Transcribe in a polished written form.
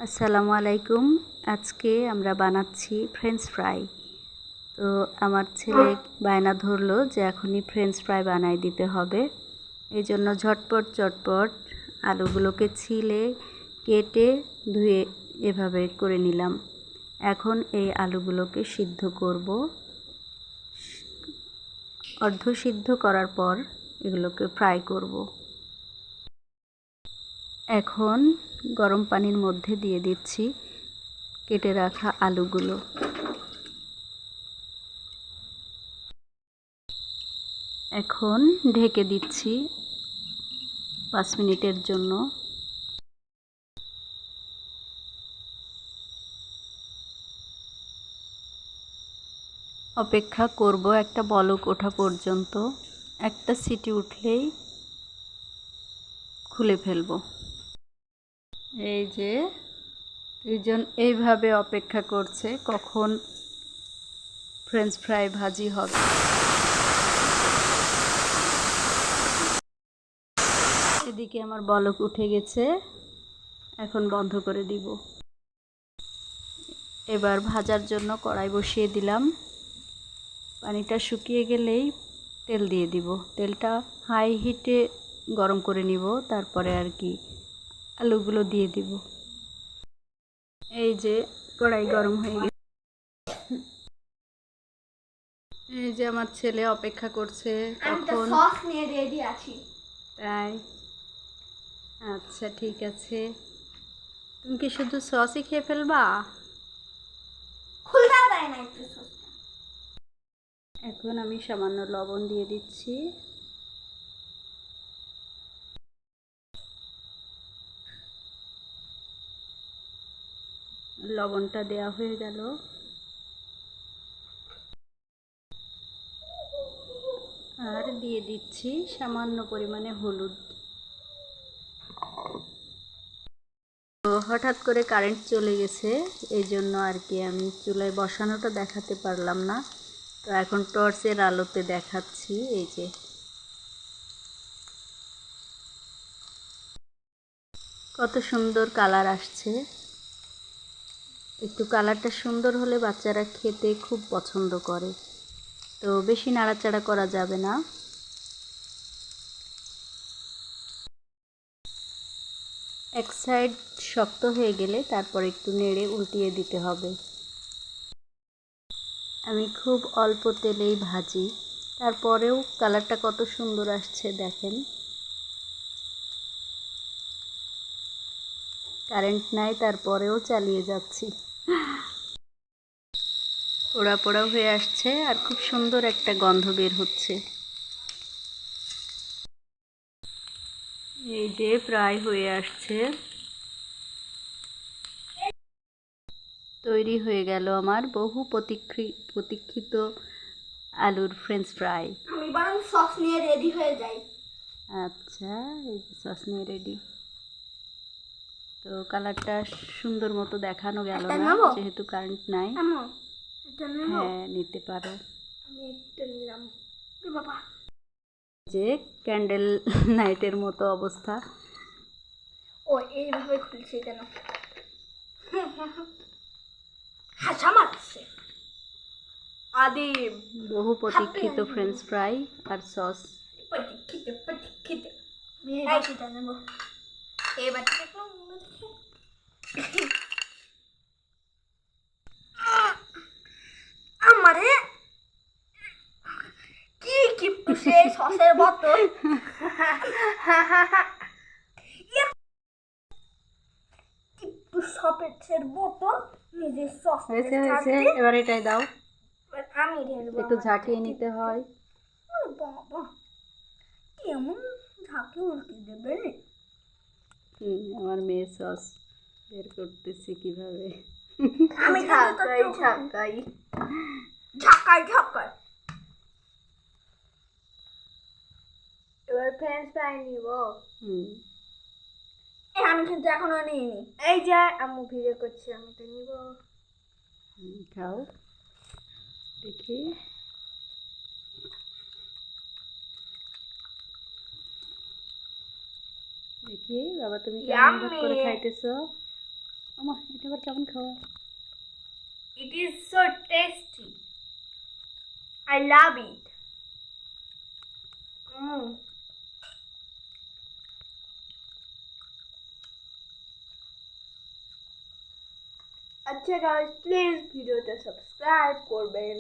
আসসালামু আলাইকুম। আজকে আমরা বানাচ্ছি ফ্রেঞ্চ ফ্রাই। তো আমার ছেলে বায়না ধরলো যে এখনই ফ্রেঞ্চ ফ্রাই বানাই দিতে হবে। এই জন্য ঝটপট ঝটপট আলুগুলোকে ছিলে কেটে ধুয়ে এভাবে করে নিলাম। এখন এই আলুগুলোকে সিদ্ধ করব। অর্ধ সিদ্ধ করার পর এগুলোকে ফ্রাই করব। এখন গরম পানির মধ্যে দিয়ে দিচ্ছি কেটে রাখা আলুগুলো। এখন ঢেকে দিচ্ছি 5 মিনিটের জন্য। অপেক্ষা করব একটা বলক ওঠা পর্যন্ত। একটা সিটি উঠলেই খুলে ফেলব। এই যে দুইজন এইভাবে অপেক্ষা করছে কখন ফ্রেঞ্চ ফ্রাই ভাজি হবে। এদিকে আমার বলক উঠে গেছে, এখন বন্ধ করে দিব। এবার ভাজার জন্য কড়াই বসিয়ে দিলাম। পানিটা শুকিয়ে গেলেই তেল দিয়ে দিব। তেলটা হাই হিটে গরম করে নিব, তারপরে আর কি আলুগুলো দিয়ে দিব। এই যে কড়াই গরম হয়ে গেছে। এই যে আমার ছেলে অপেক্ষা করছে কখন। সস নিয়ে রেডি আছি। তাই আচ্ছা ঠিক আছে। তুমি কি শুধু সসই খেয়ে ফেলবা? খুলতে দেয় না একটু সসটা। এখন আমি সামান্য লবণ দিয়ে দিচ্ছি। লবণটা দেওয়া হয়ে গেল। আর দিয়ে দিচ্ছি সামান্য পরিমাণে হলুদ। তো হঠাৎ করে কারেন্ট চলে গেছে, এই জন্য আর কি আমি চুলায় বসানোটা দেখাতে পারলাম না। তো এখন টর্চের আলোতে দেখাচ্ছি। এই যে কত সুন্দর কালার আসছে। একটু কালারটা সুন্দর হলে বাচ্চারা খেতে খুব পছন্দ করে। তো বেশি নাড়াচাড়া করা যাবে না। এক সাইড শক্ত হয়ে গেলে তারপর একটু নেড়ে উল্টিয়ে দিতে হবে। আমি খুব অল্প তেলেই ভাজি, তারপরেও কালারটা কত সুন্দর আসছে দেখেন। কারেন্ট নাই তারপরেও চালিয়ে যাচ্ছি। পোড়া পোড়া হয়ে আসছে আর খুব সুন্দর একটা গন্ধ বের হচ্ছে। এই যে প্রায় হয়ে আসছে। তৈরি হয়ে গেল আমার বহু প্রতীক্ষিত আলুর ফ্রেঞ্চ ফ্রাই। আমি বরং সস নিয়ে রেডি হয়ে যাই। আচ্ছা, এই যে সস নিয়ে রেডি। তো কালারটা সুন্দর মতো দেখানো গেল না যেহেতু কারেন্ট নাই। হ্যাঁ, নিতে পারো। আমি একটা নিলাম। বাবা, যে ক্যান্ডেল নাইটের মতো অবস্থা। ও এইভাবে খুলছে কেন? হাসা মারছে। আদি বহু প্রতীক্ষিত ফ্রেঞ্চ ফ্রাই আর সস। প্রতীক্ষিত। এই সেটা নেব। এবার দেখো আমারে কি কিপ্টু সে সসের বোতল। কিপ্টু সসের বোতল নিজের সস হয়েছে হয়েছে, এবার এটাই দাও। আমি ঢেলবো। একটু ঝাঁকিয়ে নিতে হয়। বাবা, কেমন ঝাঁকে উল্টে দেবে? আমার মেয়ে সস বের করতেছে কিভাবে। আমি ঝাঁকাই ঝাঁকাই ঝাঁকাই ঝাঁকাই। এবার ফ্রেঞ্চ ফ্রাই নিব। আমি কিন্তু এখনো নিইনি। এই যে আম্মু ভিডিও করছি, আমি তো নিব। খাও দেখি। দেখি বাবা, তুমি কেমন ভাগ করে খাইতেছো? আমার এটা আবার কেমন খাওয়া? It is so tasty. I love it. আচ্ছা গাইস, প্লিজ ভিডিওটা সাবস্ক্রাইব করবেন।